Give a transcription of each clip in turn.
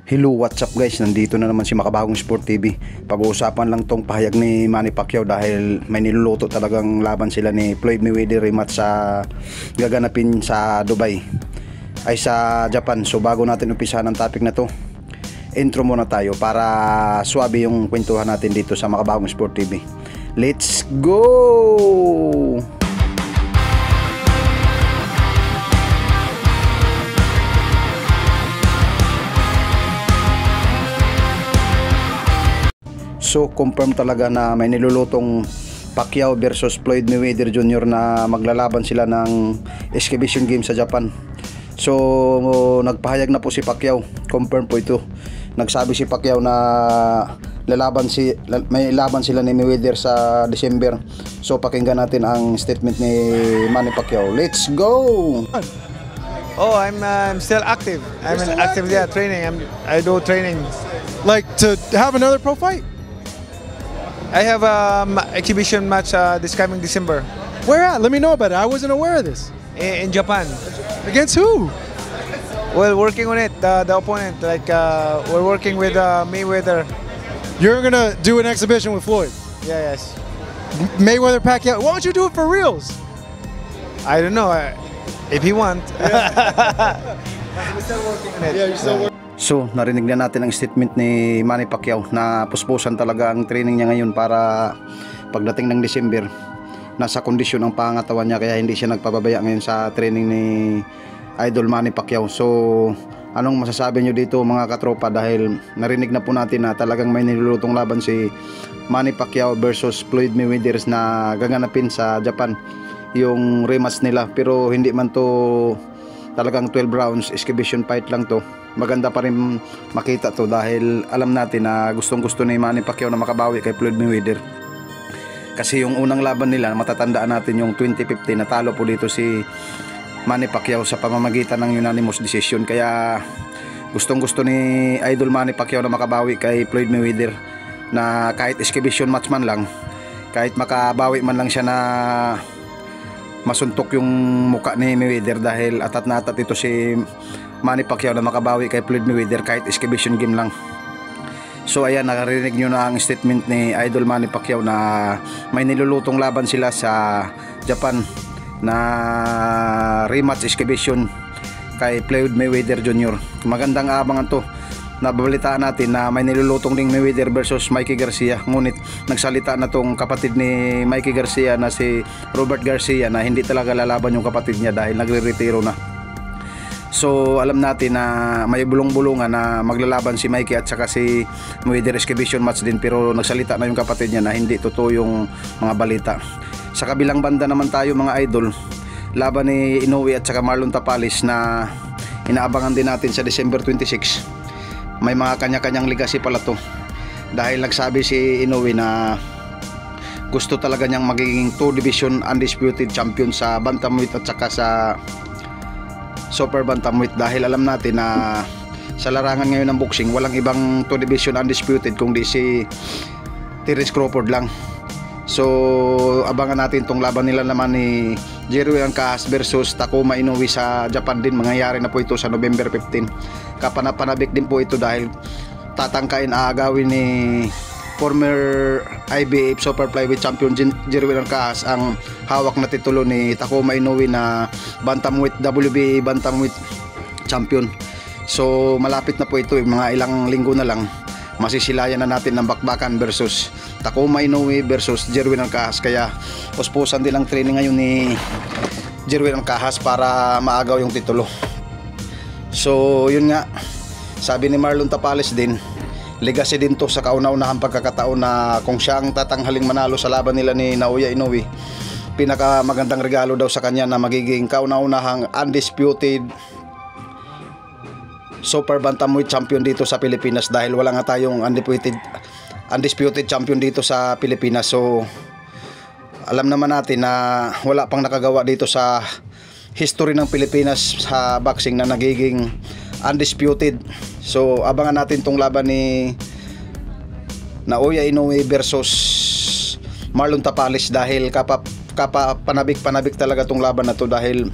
Hello, what's up guys? Nandito na naman si Makabagong Sport TV. Pag-uusapan lang tong pahayag ni Manny Pacquiao dahil may niluluto talagang laban sila ni Floyd Mayweather rematch sa gaganapin sa Dubai ay sa Japan. So bago natin umpisahan ang topic na to, intro muna tayo para swabe yung kwentuhan natin dito sa Makabagong Sport TV. Let's go! So confirm talaga na may nilulutong Pacquiao versus Floyd Mayweather Jr. na maglalaban sila ng exhibition game sa Japan. So nagpahayag na po si Pacquiao, confirm po ito. Nagsabi si Pacquiao na may laban sila ni Mayweather sa December. So pakinggan natin ang statement ni Manny Pacquiao. Let's go! Oh, I'm still active. I'm still active, yeah, training. I do training. Like to have another pro fight? I have exhibition match this coming December. Where at? Let me know about it. I wasn't aware of this. In Japan. Against who? Well, working on it. The opponent, like we're working with Mayweather. You're gonna do an exhibition with Floyd. Yeah, yes. Mayweather Pacquiao. Why don't you do it for reals? I don't know. If he want. We're still working on it. Yeah, you're still working. So narinig na natin ang statement ni Manny Pacquiao na puspusan talaga ang training niya ngayon para pagdating ng December nasa kondisyon ang pangatawan niya, kaya hindi siya nagpababaya ngayon sa training ni Idol Manny Pacquiao. So anong masasabi nyo dito mga katropa, dahil narinig na po natin na talagang may nilulutong laban si Manny Pacquiao versus Floyd Mayweather na gaganapin sa Japan, yung rematch nila, pero hindi man to talagang 12 rounds, exhibition fight lang to. Maganda pa rin makita to dahil alam natin na gustong gusto ni Manny Pacquiao na makabawi kay Floyd Mayweather. Kasi yung unang laban nila, matatandaan natin yung 2015, natalo po dito si Manny Pacquiao sa pamamagitan ng unanimous decision. Kaya gustong gusto ni Idol Manny Pacquiao na makabawi kay Floyd Mayweather, na kahit exhibition match man lang, kahit makabawi man lang siya na masuntok yung muka ni Mayweather, dahil atat na atat ito si Manny Pacquiao na makabawi kay Floyd Mayweather kahit exhibition game lang. So ayan, nakarinig nyo na ang statement ni Idol Manny Pacquiao na may nilulutong laban sila sa Japan na rematch exhibition kay Floyd Mayweather Jr. Magandang abangan to. Nababalitaan natin na may nilulutong ding Mayweather versus Mikey Garcia, ngunit nagsalita na tong kapatid ni Mikey Garcia na si Robert Garcia na hindi talaga lalaban yung kapatid niya dahil nagre-retiro na. So alam natin na may bulong-bulungan na maglalaban si Mikey at saka si Mayweather exhibition match din, pero nagsalita na yung kapatid niya na hindi totoo yung mga balita. Sa kabilang banda naman tayo mga idol, laban ni Inoue at saka Marlon Tapales na inaabangan din natin sa December 26. May mga kanya-kanyang legacy pala to, dahil nagsabi si Inoue na gusto talaga niyang magiging 2 division undisputed champion sa bantamweight at saka sa super bantamweight, dahil alam natin na sa larangan ngayon ng boxing walang ibang 2 division undisputed kundi si Terence Crawford lang. So abangan natin tong laban nila naman ni Jerry Ancahas versus Takuma Inoue sa Japan din. Mangyayari na po ito sa November 15. Kapanapanabik din po ito dahil tatangkain, aagawin ni former IBF Super Flyweight Champion Jerry Ancahas ang hawak na titulo ni Takuma Inoue na Bantamweight WBA Bantamweight Champion. So malapit na po ito, mga ilang linggo na lang masisilayan na natin ng bakbakan versus Takuma Inoue versus Jerry Ancahas. Kaya puspusan din ang training ngayon ni Jerry Ancahas para maagaw yung titulo. So yun nga, sabi ni Marlon Tapales din, legacy din to sa kauna-unahang pagkakataon na kung siya ang tatanghaling manalo sa laban nila ni Naoya Inoue, pinakamagandang regalo daw sa kanya na magiging kauna-unahang undisputed super bantamweight champion dito sa Pilipinas, dahil wala nga tayong undisputed champion dito sa Pilipinas. So alam naman natin na wala pang nakagawa dito sa history ng Pilipinas sa boxing na nagiging undisputed. So abangan natin tong laban ni Naoya Inoue versus Marlon Tapales, dahil panabik talaga tong laban na to, dahil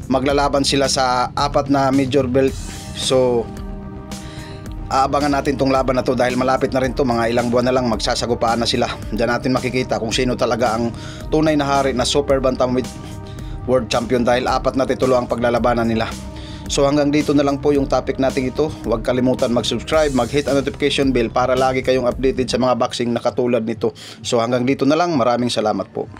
maglalaban sila sa 4 na major belt. So aabangan natin tong laban na to dahil malapit na rin to, mga ilang buwan na lang magsasagupaan na sila. Diyan natin makikita kung sino talaga ang tunay na hari na super bantamweight world champion dahil 4 na titulo ang paglalabanan nila. So hanggang dito na lang po yung topic natin ito. Huwag kalimutan mag-subscribe, mag-hit ang notification bell para lagi kayong updated sa mga boxing na katulad nito. So hanggang dito na lang, maraming salamat po.